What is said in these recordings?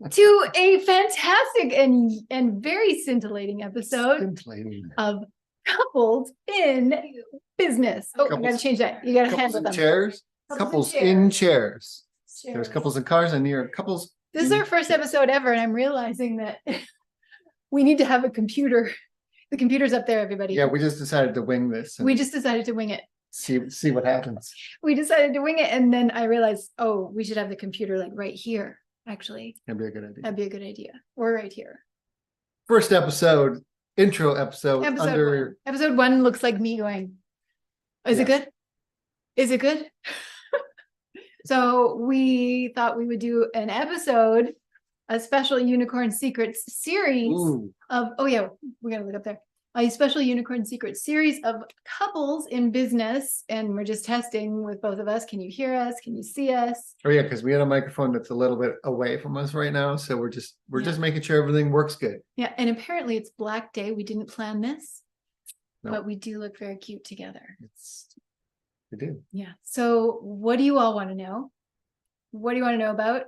to a fantastic and very scintillating episode of Couples in Business. Oh, I gotta change that. You gotta handle them. Chairs. Couples in chairs. There's couples in cars and you're couples. This is our first episode ever, and I'm realizing that we need to have a computer. The computer's up there, everybody. Yeah, we just decided to wing this. We just decided to wing it. See what happens. We decided to wing it, and then I realized, oh, we should have the computer like right here. Actually, that'd be a good idea. That'd be a good idea. We're right here. First episode, intro episode. Episode one looks like me going, is it good? Is it good? So we thought we would do an episode, a special Unicorn Secrets series of, we gotta look up there. A special Unicorn Secrets series of couples in business. And we're just testing with both of us. Can you hear us? Can you see us? Oh yeah, because we had a microphone that's a little bit away from us right now. So we're just making sure everything works good. Yeah, and apparently it's Black Day. We didn't plan this, but we do look very cute together. We do. Yeah. So what do you all want to know? What do you want to know about?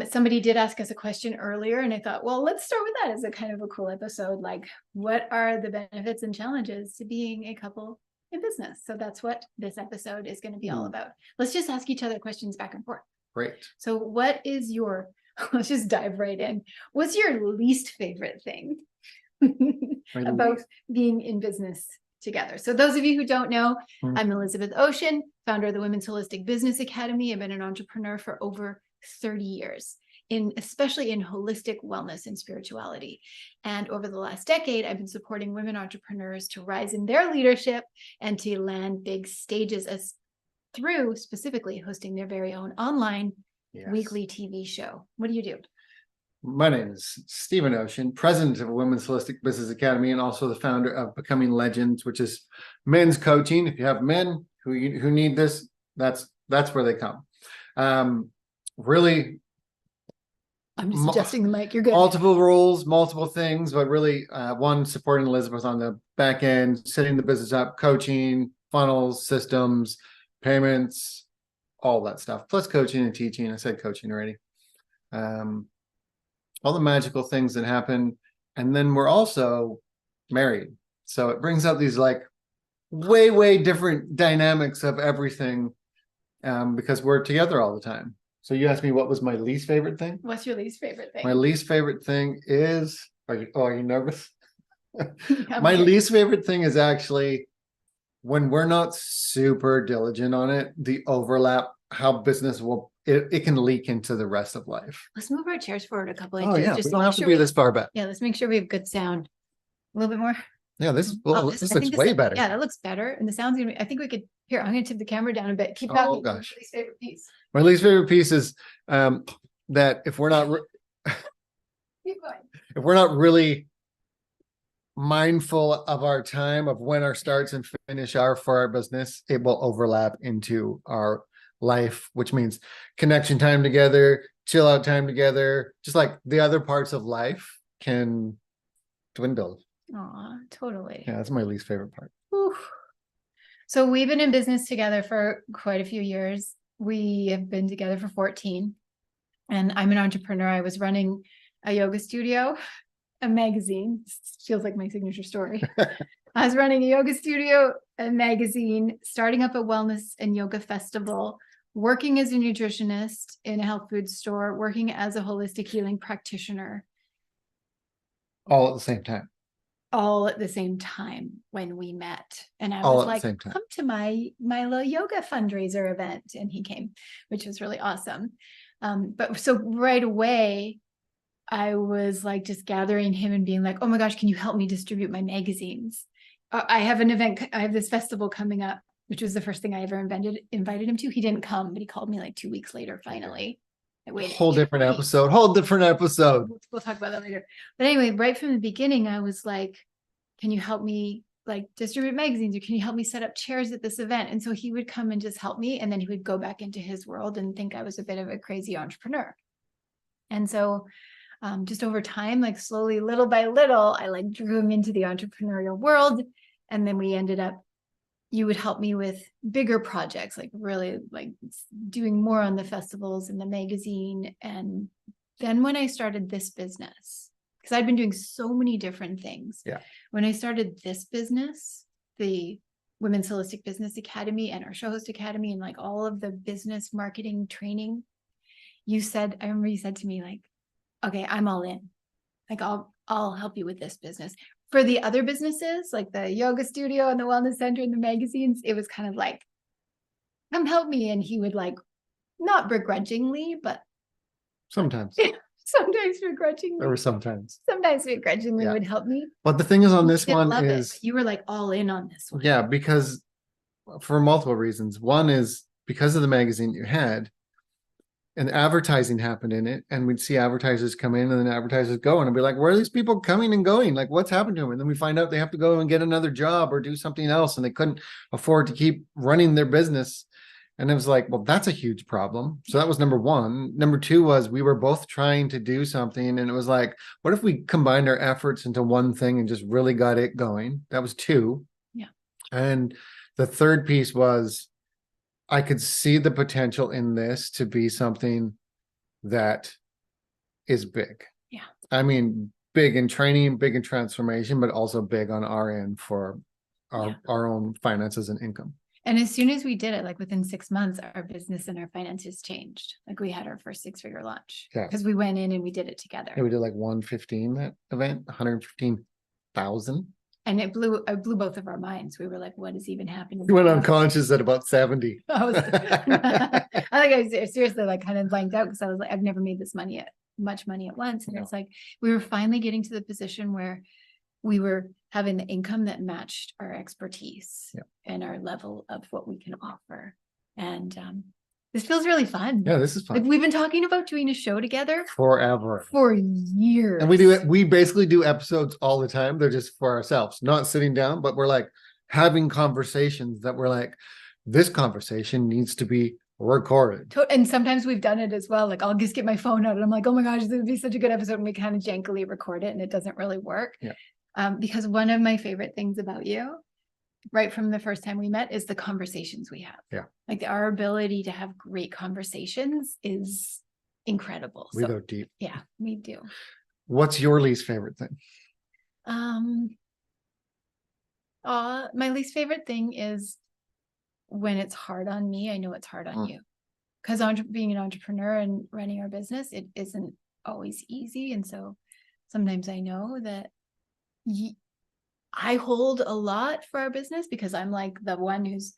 Somebody did ask us a question earlier, and I thought, well, let's start with that as a kind of a cool episode. Like, what are the benefits and challenges to being a couple in business? So that's what this episode is going to be all about. Let's just ask each other questions back and forth. Great. So what is your, let's just dive right in. What's your least favorite thing about being in business together? So those of you who don't know, I'm Elizabeth Ocean, founder of the Women's Holistic Business Academy. I've been an entrepreneur for over 30 years, especially in holistic wellness and spirituality. And over the last decade, I've been supporting women entrepreneurs to rise in their leadership and to land big stages through specifically hosting their very own online weekly TV show. What do you do? My name is Stephen Ocean, president of Women's Holistic Business Academy, and also the founder of Becoming Legends, which is men's coaching. If you have men who need this, that's where they come. Really, I'm just adjusting the mic. You're good. Multiple roles, multiple things, but really, one, supporting Elizabeth on the back end, setting the business up, coaching, funnels, systems, payments, all that stuff, plus coaching and teaching. I said coaching already. All the magical things that happen. And then we're also married. So it brings out these like way different dynamics of everything because we're together all the time. So you asked me what was my least favorite thing? What's your least favorite thing? My least favorite thing is, are you nervous? My least favorite thing is actually when we're not super diligent on it, the overlap, how business it can leak into the rest of life. Let's move our chairs forward a couple inches. Oh yeah, we don't have to be this far back. Yeah, let's make sure we have good sound. A little bit more. Yeah, this looks way better. Yeah, that looks better. And the sound's gonna be, I think we could, here, I'm gonna tip the camera down a bit. Keep talking. Oh gosh. My least favorite piece. My least favorite piece is that if we're not if we're not really mindful of our time, of when our starts and finish are for our business, it will overlap into our life, which means connection time together, chill out time together, just like the other parts of life can dwindle. Aw, totally. Yeah, that's my least favorite part. Oof. So we've been in business together for quite a few years. We have been together for 14, and I'm an entrepreneur. I was running a yoga studio, a magazine. Feels like my signature story. I was running a yoga studio, a magazine, starting up a wellness and yoga festival, working as a nutritionist in a health food store, working as a holistic healing practitioner. All at the same time. All at the same time when we met. And I was like, come to my little yoga fundraiser event. And he came, which was really awesome. But so right away, I was like just gathering him and being like, oh my gosh, can you help me distribute my magazines? I have an event, I have this festival coming up, which was the first thing I ever invited him to. He didn't come, but he called me like 2 weeks later, finally. Whole different episode. We'll talk about that later. But anyway, right from the beginning, I was like, can you help me like distribute magazines, or can you help me set up chairs at this event? And so he would come and just help me. And then he would go back into his world and think I was a bit of a crazy entrepreneur. And so just over time, like slowly, little by little, I like drew him into the entrepreneurial world. And then we ended up, you would help me with bigger projects, like really like doing more on the festivals and the magazine and then when I started this business, because I'd been doing so many different things. Yeah. When I started this business, the Women's Holistic Business Academy and our Show Host Academy and like all of the business marketing training, I remember you said to me like, okay, I'm all in. Like I'll help you with this business. For the other businesses, like the yoga studio and the wellness center and the magazines, it was kind of like, come help me. And he would like, not begrudgingly, but Sometimes. sometimes begrudgingly. There were sometimes. Sometimes begrudgingly would help me. But the thing is on this Didn't one love it, is, but you were like all in on this one. yeah, because for multiple reasons. One is because of the magazine you had, and advertising happened in it, and we'd see advertisers come in and then advertisers go, and I'd be like, where are these people coming and going? Like, what's happened to them? And then we find out they have to go and get another job or do something else, and they couldn't afford to keep running their business. And it was like, well, that's a huge problem. So that was number one. Number two was we were both trying to do something, and it was like, what if we combined our efforts into one thing and just really got it going? That was two. Yeah. And the third piece was I could see the potential in this to be something that is big. Yeah. I mean, big in training, big in transformation, but also big on our end for our own finances and income. And as soon as we did it, like within 6 months, our business and our finances changed. Like we had our first 6-figure launch. Yeah. Because we went in and we did it together. Yeah, we did like 115 that event, 115,000. And it blew both of our minds. We were like, what is even happening? We went unconscious at about 70. I think I seriously like kind of blanked out because I was like, I've never made this much money at once. And it's like, we were finally getting to the position where we were having the income that matched our expertise and our level of what we can offer. And this feels really fun. Yeah, this is fun. Like we've been talking about doing a show together forever. For years. And we basically do episodes all the time. They're just for ourselves, not sitting down, but we're like having conversations that we're like, this conversation needs to be recorded. And sometimes we've done it as well. Like I'll just get my phone out and I'm like, oh my gosh, this would be such a good episode. And we kind of jankily record it and it doesn't really work. Yeah. Because one of my favorite things about you, right from the first time we met, is the conversations we have. Yeah. Like our ability to have great conversations is incredible. We go deep. Yeah, we do. What's your least favorite thing? My least favorite thing is when it's hard on me. I know it's hard on you. Because being an entrepreneur and running our business, it isn't always easy. And so sometimes I know that I hold a lot for our business because I'm like the one who's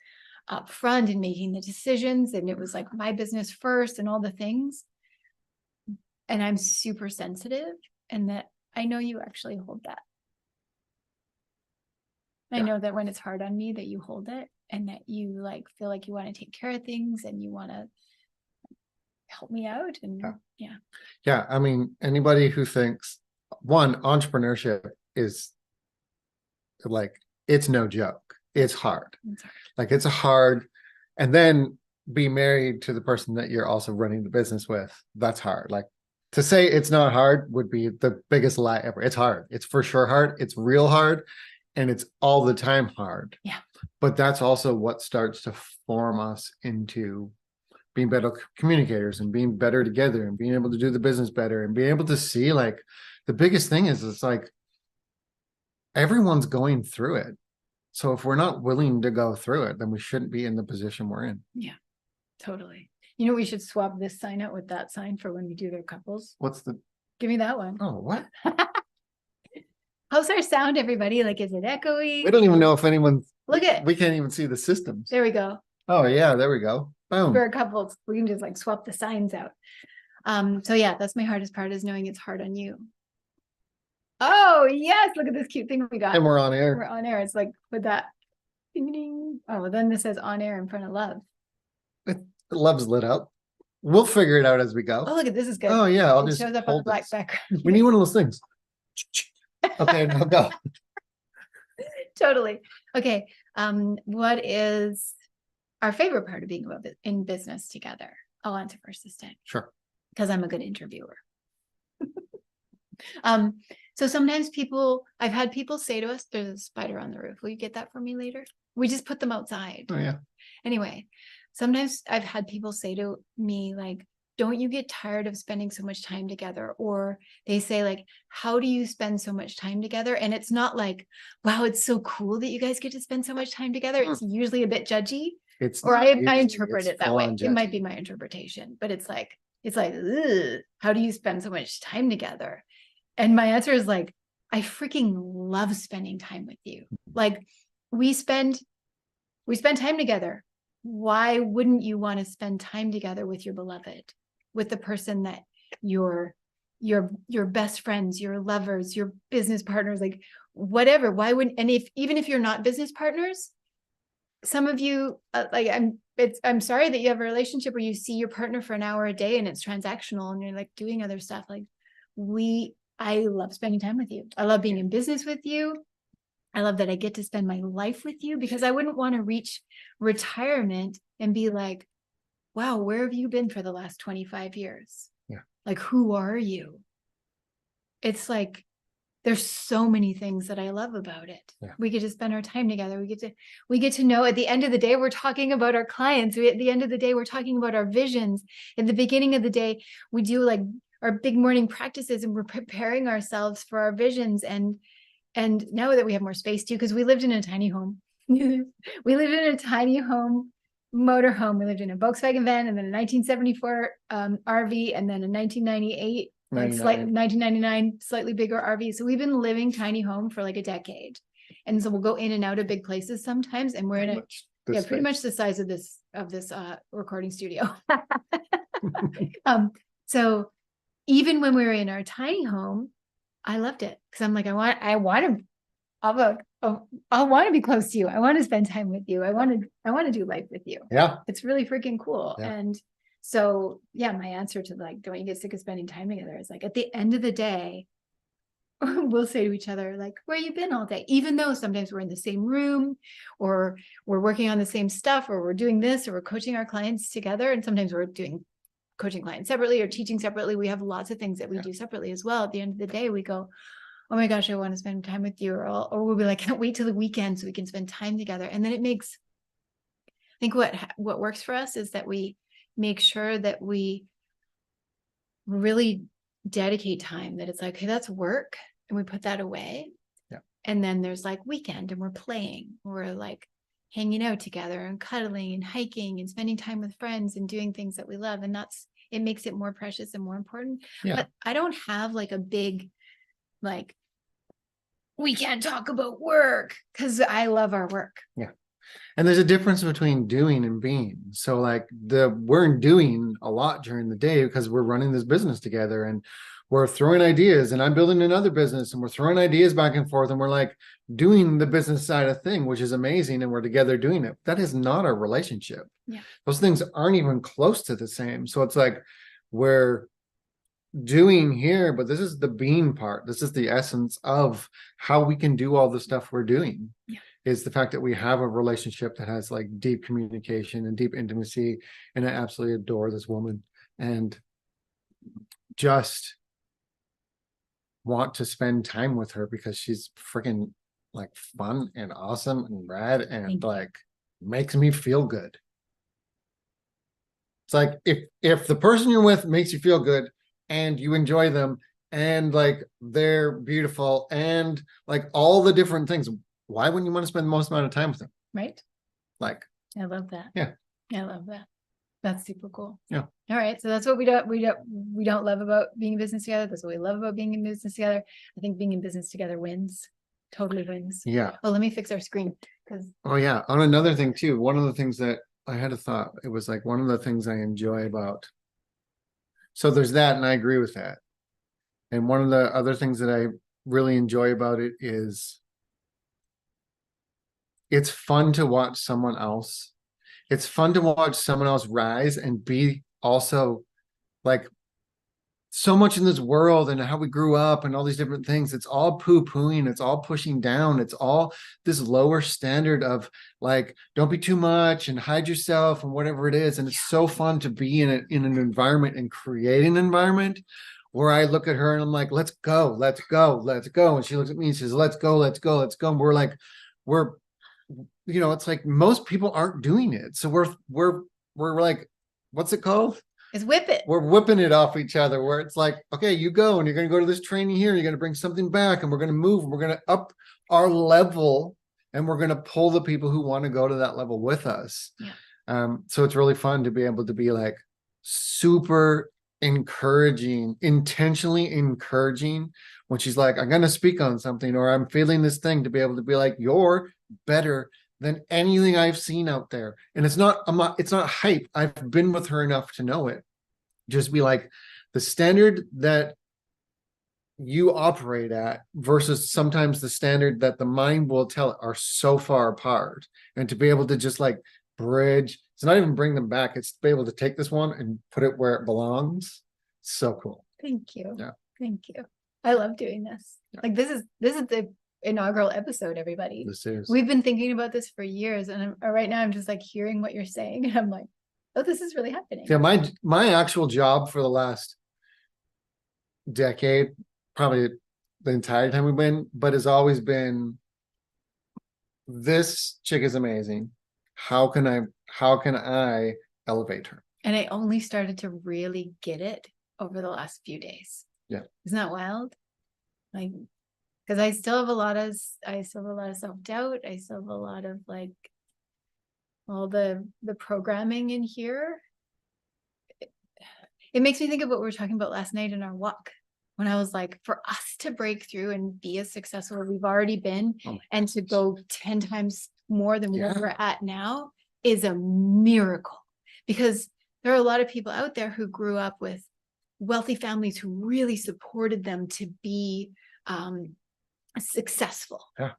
up front and making the decisions. And it was like my business first and all the things. And I'm super sensitive, and that I know you actually hold that. I know that when it's hard on me that you hold it, and that you like feel like you want to take care of things and you want to help me out. And Yeah. I mean, anybody who thinks entrepreneurship is like, it's no joke. It's hard. Like it's hard. And then be married to the person that you're also running the business with. That's hard. Like to say it's not hard would be the biggest lie ever. It's hard. It's for sure hard. It's real hard. And it's all the time hard. Yeah. But that's also what starts to form us into being better communicators and being better together and being able to do the business better and being able to see, like, the biggest thing is it's like everyone's going through it. So if we're not willing to go through it, then we shouldn't be in the position we're in. Yeah, totally. You know, we should swap this sign out with that sign for when we do their couples. Give me that one. Oh, what? How's our sound, everybody? Like, is it echoey? We don't even know if anyone. Look at. We can't even see the systems. There we go. Oh yeah, there we go. Boom. For our couples, we can just like swap the signs out. So yeah, that's my hardest part, is knowing it's hard on you. Oh yes, look at this cute thing we got. And we're on air. We're on air. It's like with that. Ding, ding. Oh, then this says on air in front of love. Love's lit up. We'll figure it out as we go. Oh, look at this is good. Oh yeah, I'll it just shows up on the black background. We need one of those things. Okay, now go. Totally. Okay. What is our favorite part of being in business together? I'll answer first this time. Sure. Because I'm a good interviewer. So sometimes I've had people say to us, there's a spider on the roof. Will you get that for me later? We just put them outside. Oh yeah. Anyway, sometimes I've had people say to me, like, don't you get tired of spending so much time together? Or they say like, how do you spend so much time together? And it's not like, wow, it's so cool that you guys get to spend so much time together. It's usually a bit judgy. It's Or not I usually, interpret it's it that full way. on It might be judgy. my interpretation, but it's like, ugh, how do you spend so much time together? And my answer is like, I freaking love spending time with you. Like we spend time together. Why wouldn't you want to spend time together with your beloved, with the person that your best friends, your lovers, your business partners, like whatever? Why wouldn't, and even if you're not business partners, some of you like I'm sorry that you have a relationship where you see your partner for an hour a day and it's transactional and you're like doing other stuff. Like I love spending time with you. I love being in business with you. I love that I get to spend my life with you, because I wouldn't want to reach retirement and be like, wow, where have you been for the last 25 years? Yeah. Like, who are you? It's like, there's so many things that I love about it. Yeah. We get to spend our time together. We get to know, at the end of the day, we're talking about our clients. At the end of the day, we're talking about our visions. At the beginning of the day, we do like our big morning practices and we're preparing ourselves for our visions. And now that we have more space too, because we lived in a tiny home. We lived in a tiny home, motor home. We lived in a Volkswagen van and then a 1974 RV and then a 1998, like 1999, slightly bigger RV. So we've been living tiny home for like a decade. And so we'll go in and out of big places sometimes. And we're pretty much the size of this recording studio. So even when we were in our tiny home, I loved it because I'm like, I want to be close to you. I want to spend time with you. I want to do life with you. Yeah. It's really freaking cool. Yeah. And so, yeah, my answer to like, don't you get sick of spending time together is like, at the end of the day, we'll say to each other, like, where you been all day? Even though sometimes we're in the same room or we're working on the same stuff or we're doing this or we're coaching our clients together. And sometimes we're doing coaching clients separately or teaching separately. We have lots of things that we do separately as well. At the end of the day, we go, oh my gosh, I want to spend time with you. Or we'll be like, can't wait till the weekend so we can spend time together. And then it makes, I think what works for us is that we make sure that we really dedicate time, that it's like, okay, that's work. And we put that away. Yeah. And then there's like weekend and we're playing. We're like hanging out together and cuddling and hiking and spending time with friends and doing things that we love. And it makes it more precious and more important. Yeah. But I don't have like a big, like, we can't talk about work because I love our work. Yeah. And there's a difference between doing and being. So like we're doing a lot during the day because we're running this business together and we're throwing ideas, and I'm building another business and we're throwing ideas back and forth and we're like doing the business side of thing, which is amazing. And we're together doing it. That is not our relationship. Yeah. Those things aren't even close to the same. So it's like we're doing here, but this is the being part. This is the essence of how we can do all the stuff we're doing. Yeah. Is the fact that we have a relationship that has like deep communication and deep intimacy, and I absolutely adore this woman and just want to spend time with her because she's freaking like fun and awesome and rad and like makes me feel good. It's like if the person you're with makes you feel good and you enjoy them and like they're beautiful and like all the different things, why wouldn't you want to spend the most amount of time with them? Right. Like, I love that. Yeah. I love that. That's super cool. Yeah. All right. So that's what we don't love about being in business together. That's what we love about being in business together. I think being in business together wins. Totally wins. Yeah. Oh, let me fix our screen. Oh yeah. On another thing too, one of the things that I had a thought, it was like one of the things I enjoy about. So there's that, and I agree with that. And one of the other things that I really enjoy about it is it's fun to watch someone else. It's fun to watch someone else rise and be also like so much in this world and how we grew up and all these different things. It's all poo-pooing. It's all pushing down. It's all this lower standard of like, don't be too much and hide yourself and whatever it is. And it's so fun to be in an environment and create an environment where I look at her and I'm like, let's go, let's go, let's go. And she looks at me and says, let's go, let's go, let's go. And we're like, it's like most people aren't doing it. So we're like, what's it called? Is whip it. we're whipping it off each other where it's like, okay, you go and you're going to go to this training here. You're going to bring something back and we're going to move. And we're going to up our level and we're going to pull the people who want to go to that level with us. Yeah. So it's really fun to be able to be like super encouraging, intentionally encouraging when she's like, I'm going to speak on something or I'm feeling this thing, to be able to be like, you're better than anything I've seen out there. And it's not hype. I've been with her enough to know it. Just be like, the standard that you operate at versus sometimes the standard that the mind will tell are so far apart. And to be able to just like bridge, it's not even bring them back. It's to be able to take this one and put it where it belongs. So cool. Thank you. Yeah. Thank you. I love doing this. Yeah. Like this is the inaugural episode, everybody. This is. We've been thinking about this for years, and right now I'm just like hearing what you're saying, and I'm like, oh, this is really happening. Yeah, my actual job for the last decade, probably the entire time we've been, but has always been, this chick is amazing. How can I elevate her? And I only started to really get it over the last few days. Yeah. Isn't that wild? Like, because I still have a lot of self-doubt. I still have a lot of like all the programming in here. It makes me think of what we were talking about last night in our walk, when I was like, for us to break through and be as successful as we've already been, and to go 10 times more than where we're at now is a miracle. Because there are a lot of people out there who grew up with wealthy families who really supported them to be successful. Yeah.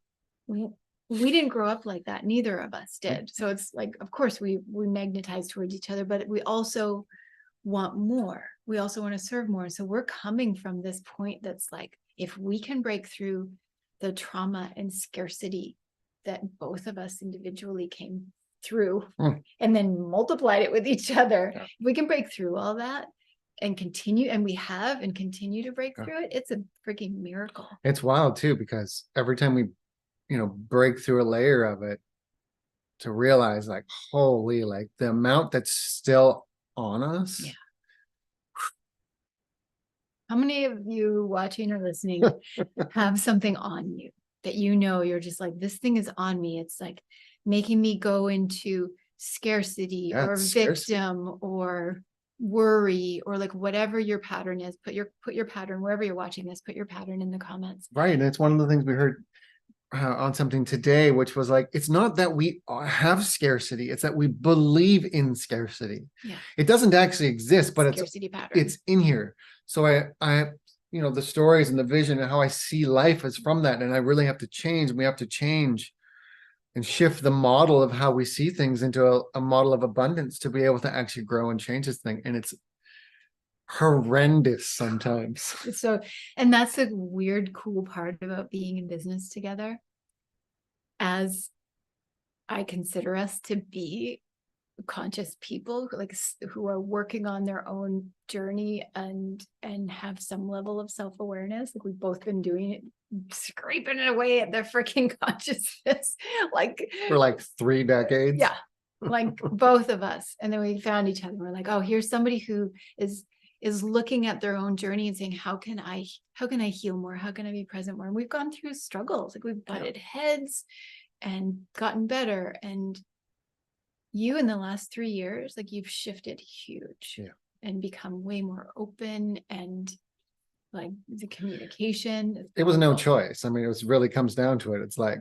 We didn't grow up like that. Neither of us did. So it's like, of course we magnetize towards each other, but we also want more. We also want to serve more. So we're coming from this point that's like, if we can break through the trauma and scarcity that both of us individually came through and then multiplied it with each other, if we can break through all that and continue, and we have and continue to break through it, it's a freaking miracle. It's wild too, because every time we, break through a layer of it, to realize like, holy, like the amount that's still on us. Yeah. How many of you watching or listening have something on you that you're just like, this thing is on me? It's like making me go into scarcity or victim or worry, or like whatever your pattern is. Put your pattern wherever you're watching this. Put your pattern in the comments. Right, and it's one of the things we heard on something today, which was like, it's not that we have scarcity, it's that we believe in scarcity. Yeah, it doesn't actually exist, but scarcity pattern. It's in here. So I the stories and the vision and how I see life is from that, and I really have to change. We have to change and shift the model of how we see things into a model of abundance to be able to actually grow and change this thing. And it's horrendous sometimes. So, and that's the weird, cool part about being in business together, as I consider us to be conscious people, like who are working on their own journey and have some level of self-awareness. Like we've both been doing it, scraping it away at their freaking consciousness, like for like 3 decades. Yeah, like both of us. And then we found each other. We're like, oh, here's somebody who is looking at their own journey and saying, how can I heal more? How can I be present more? And we've gone through struggles, like we've butted heads and gotten better. And you, in the last 3 years, like you've shifted huge and become way more open, and like the communication. It was no choice. I mean, it really comes down to it. It's like,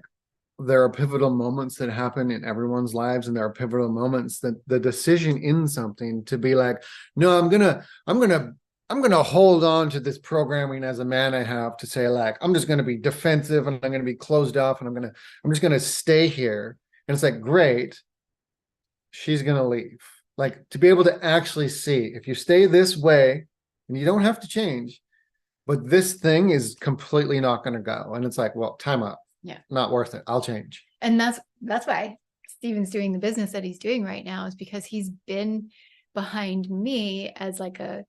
there are pivotal moments that happen in everyone's lives, and there are pivotal moments that the decision in something to be like, no, I'm gonna hold on to this programming as a man I have, to say like, I'm just gonna be defensive and I'm gonna be closed off and I'm just gonna stay here. And it's like, great, she's gonna leave. Like, to be able to actually see, if you stay this way and you don't have to change, but this thing is completely not gonna go. And it's like, well, time up. Yeah. Not worth it. I'll change. And that's why Steven's doing the business that he's doing right now, is because he's been behind me as like a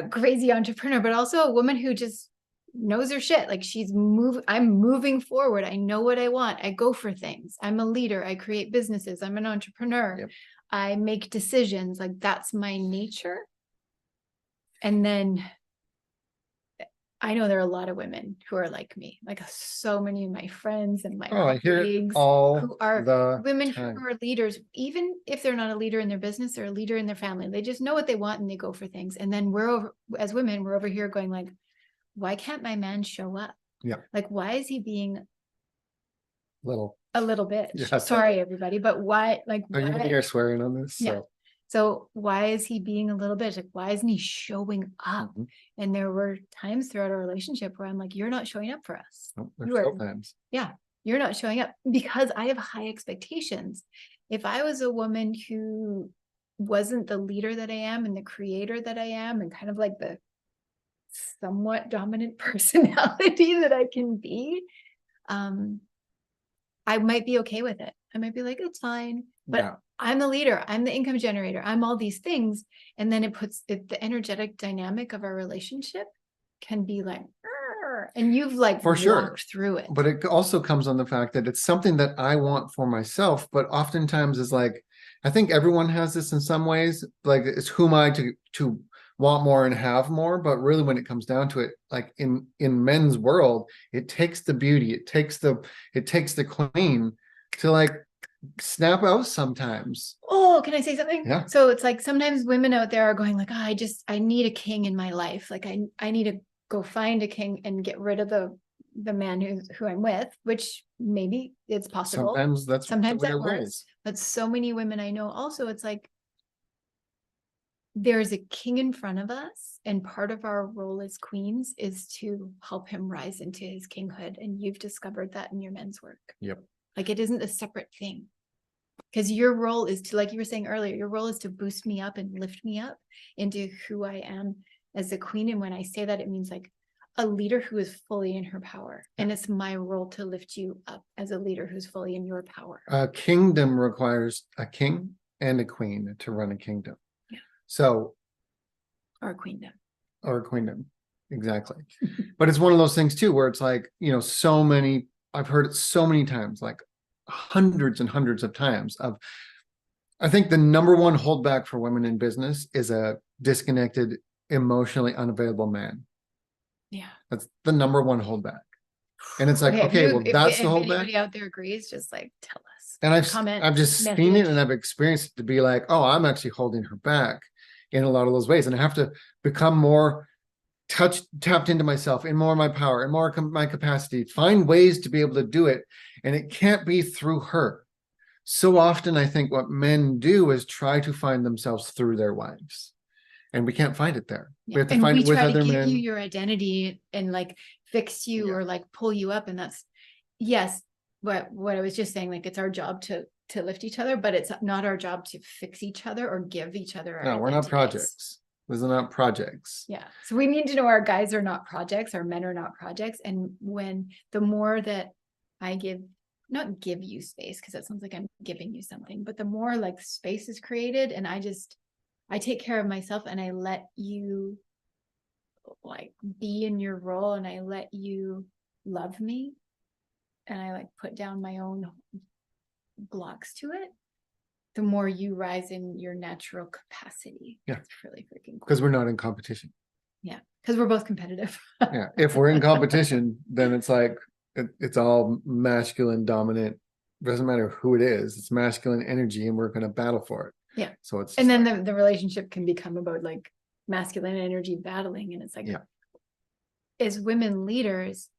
crazy entrepreneur, but also a woman who just knows her shit. Like I'm moving forward. I know what I want. I go for things. I'm a leader. I create businesses. I'm an entrepreneur. Yep. I make decisions. Like that's my nature. And then I know there are a lot of women who are like me, like so many of my friends and my I hear it colleagues all who are the women time. who are leaders, even if they're not a leader in their business, they're a leader in their family. They just know what they want and they go for things. And then as women, we're over here going like, why can't my man show up? Yeah. Like, why is he being Little. a little bitch? Yeah. Sorry, everybody, but why? Like, Are you why? gonna hear swearing on this? Yeah. So why is he being a little bitch? Like, why isn't he showing up? Mhm. And there were times throughout our relationship where I'm like, you're not showing up for us. Oh, You there's are- still times. You're not showing up because I have high expectations. If I was a woman who wasn't the leader that I am and the creator that I am and kind of like the somewhat dominant personality that I can be, I might be okay with it. I might be like, it's fine, but Yeah. I'm the leader. I'm the income generator. I'm all these things. And then it puts the energetic dynamic of our relationship can be like, "Arr," and you've like For sure. walked through it. But it also comes on the fact that it's something that I want for myself, but oftentimes is like, I think everyone has this in some ways, like it's who am I to want more and have more, but really when it comes down to it, like in men's world, it takes the beauty, it takes the queen to like snap out sometimes. Oh, can I say something? Yeah. So it's like sometimes women out there are going like, oh, I need a king in my life. Like I need to go find a king and get rid of the man who I'm with, which maybe it's possible. Sometimes Sometimes the way that it works. rolls. But so many women I know also, it's like there's a king in front of us, and part of our role as queens is to help him rise into his kinghood. And you've discovered that in your men's work. Yep. Like it isn't a separate thing. Because your role is to, like you were saying earlier, your role is to boost me up and lift me up into who I am as a queen. And when I say that, it means like a leader who is fully in her power. And it's my role to lift you up as a leader who's fully in your power. A kingdom requires a king and a queen to run a kingdom. Yeah. So. Or a queendom. Or a queendom. Exactly. But it's one of those things too, where it's like, so many, I've heard it so many times, like hundreds and hundreds of times I think the number one holdback for women in business is a disconnected, emotionally unavailable man. Yeah. That's the number one holdback. And it's like, okay, well, that's the holdback. If anybody out there agrees, just like tell us. And I've just seen it and I've experienced it to be like, oh, I'm actually holding her back in a lot of those ways. And I have to become more tapped into myself and more of my power and more my capacity, find ways to be able to do it. And it can't be through her. So often I think what men do is try to find themselves through their wives. And we can't find it there. Yeah. We have to find it with other men. We try to give you your identity and like fix you or like pull you up. And that's, yes, what I was just saying, like it's our job to lift each other, but it's not our job to fix each other or give each other our we're not projects. These are not projects. Yeah. So we need to know our guys are not projects, our men are not projects. And when the more that I not give you space, because that sounds like I'm giving you something, but the more like space is created and I take care of myself and I let you like be in your role and I let you love me and I like put down my own blocks to it, the more you rise in your natural capacity. Yeah. It's really freaking cool. Because we're not in competition. Yeah. Because we're both competitive. Yeah. If we're in competition, then it's like, it's all masculine dominant. Doesn't matter who it is. It's masculine energy and we're going to battle for it. Yeah. So it's. And then the relationship can become about like masculine energy battling. And it's like, as women leaders,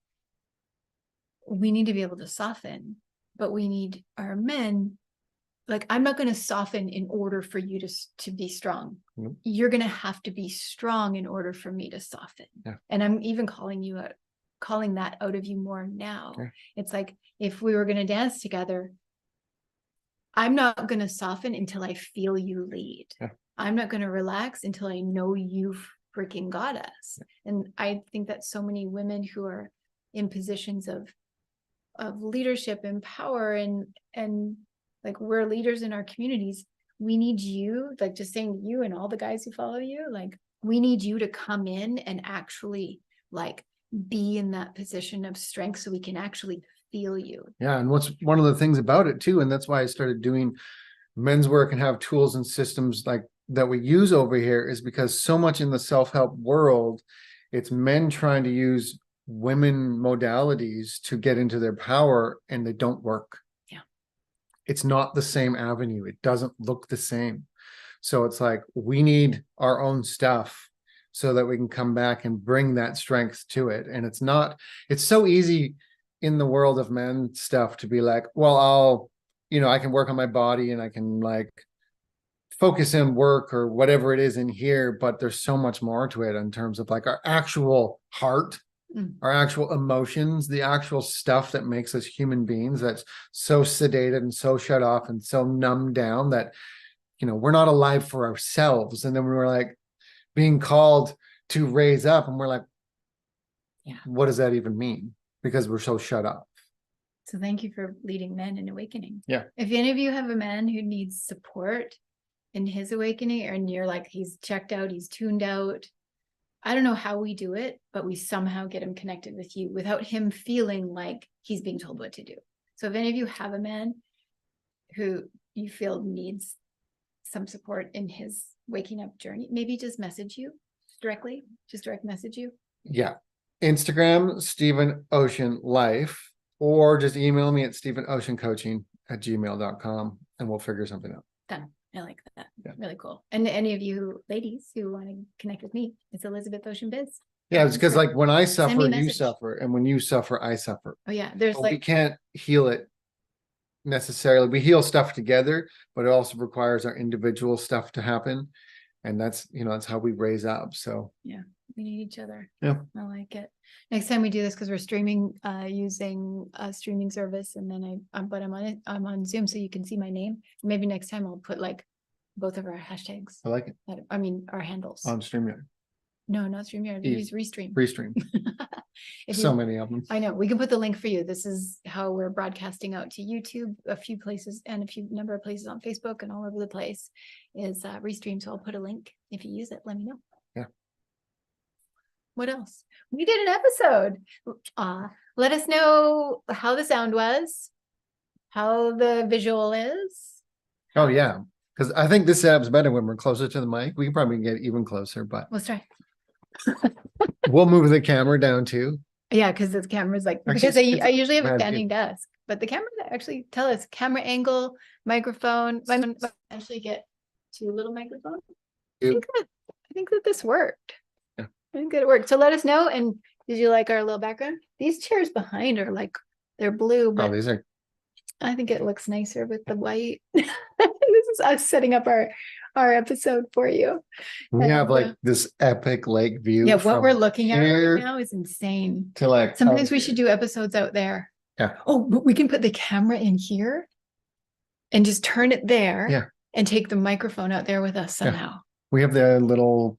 we need to be able to soften, but we need our men. Like, I'm not going to soften in order for you to be strong. Mm-hmm. You're going to have to be strong in order for me to soften. Yeah. And I'm even calling that out of you more now. Yeah. It's like, if we were going to dance together, I'm not going to soften until I feel you lead. Yeah. I'm not going to relax until I know you've freaking got us. Yeah. And I think that so many women who are in positions of leadership and power and like we're leaders in our communities, we need you, like just saying you and all the guys who follow you, like we need you to come in and actually like be in that position of strength so we can actually feel you. Yeah. And what's one of the things about it too, and that's why I started doing men's work and have tools and systems like that we use over here is because so much in the self-help world, it's men trying to use women modalities to get into their power, and they don't work. Yeah. It's not the same avenue. It doesn't look the same. So it's like, we need our own stuff so that we can come back and bring that strength to it. And it's so easy in the world of men stuff to be like, well, I can work on my body and I can like focus in work or whatever it is in here, but there's so much more to it in terms of like our actual heart, our actual emotions, the actual stuff that makes us human beings that's so sedated and so shut off and so numbed down that, we're not alive for ourselves. And then we were like being called to raise up, and we're like, yeah, what does that even mean? Because we're so shut up. So thank you for leading men in awakening. Yeah. If any of you have a man who needs support in his awakening, and you're like, he's checked out, he's tuned out, I don't know how we do it, but we somehow get him connected with you without him feeling like he's being told what to do. So if any of you have a man who you feel needs some support in his waking up journey, maybe just message you directly, just direct message you. Yeah. Instagram, Stephen Ocean Life, or just email me at stephenoceancoaching@gmail.com and we'll figure something out. Done. I like that. Yeah. Really cool. And any of you ladies who want to connect with me, it's Elizabeth Ocean Biz. Yeah, it's because like when I me a suffer, you message. suffer, and when you suffer, I suffer. Oh yeah, there's But we like, can't heal it necessarily. We heal stuff together, but it also requires our individual stuff to happen. And that's how we raise up. So yeah, we need each other. Yeah. I like it. Next time we do this, because we're streaming using a streaming service, and then I'm on Zoom, so you can see my name. Maybe next time I'll put like both of our hashtags. I like it. Our handles. On StreamYard. No, not StreamYard. We use Restream. Restream. So many of them. I know. We can put the link for you. This is how we're broadcasting out to YouTube, a few places, and a few number of places on Facebook and all over the place is Restream. So I'll put a link. If you use it, let me know. Yeah. What else? We did an episode. Let us know how the sound was, how the visual is. Oh yeah. Because I think this setup's better when we're closer to the mic. We can probably get even closer, but Let's try. we'll move the camera down too. Yeah, because the camera's like, because I usually have a standing desk, but the camera actually tell us camera angle, microphone. I actually get 2 little microphones. I think that this worked. Yeah. I think that it worked. So let us know. And did you like our little background? These chairs behind are like, they're blue, but these are. I think it looks nicer with the white. This is us setting up our episode for you. We have like this epic lake view. Yeah, what we're looking at here right now is insane. To like Sometimes we should do episodes out there. Yeah. Oh, but we can put the camera in here and just turn it there. Yeah. And take the microphone out there with us somehow. We have the little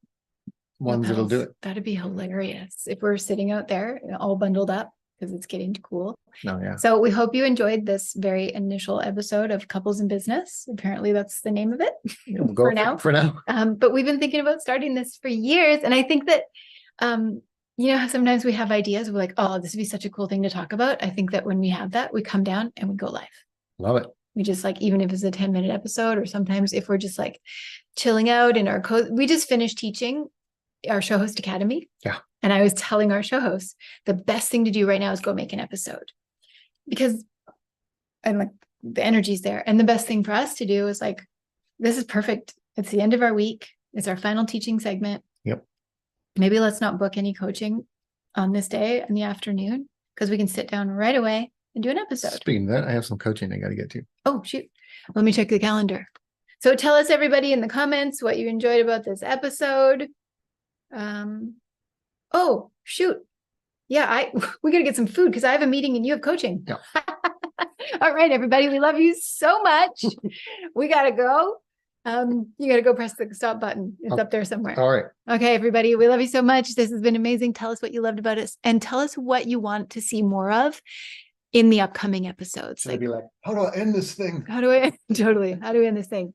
ones that'll do it. That'd be hilarious if we're sitting out there all bundled up, because it's getting cool. No, yeah. So we hope you enjoyed this very initial episode of Couples in Business. Apparently that's the name of it. Yeah, we'll go for now. But we've been thinking about starting this for years. And I think that, sometimes we have ideas. We're like, oh, this would be such a cool thing to talk about. I think that when we have that, we come down and we go live. Love it. We just like, even if it's a 10-minute episode, or sometimes if we're just like chilling out in our we just finished teaching our Show Host Academy. Yeah. And I was telling our show hosts, the best thing to do right now is go make an episode, because I'm like, the energy's there. And the best thing for us to do is like, this is perfect. It's the end of our week. It's our final teaching segment. Yep. Maybe let's not book any coaching on this day in the afternoon, because we can sit down right away and do an episode. Speaking of that, I have some coaching I got to get to. Oh, shoot. Let me check the calendar. So tell us, everybody, in the comments what you enjoyed about this episode. Oh, shoot. Yeah, we got to get some food, because I have a meeting and you have coaching. Yeah. All right, everybody. We love you so much. We got to go. You got to go press the stop button. It's up there somewhere. All right. Okay, everybody. We love you so much. This has been amazing. Tell us what you loved about us, and tell us what you want to see more of in the upcoming episodes. Like, be like, how do I end this thing? How do I end this thing?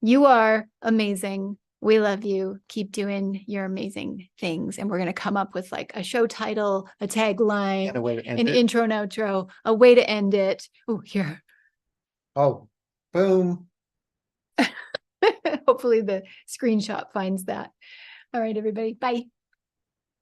You are amazing. We love you. Keep doing your amazing things. And we're going to come up with like a show title, a tagline, And a way to end an it. intro and outro, a way to end it. Oh, here. Oh, boom. Hopefully the screenshot finds that. All right, everybody. Bye.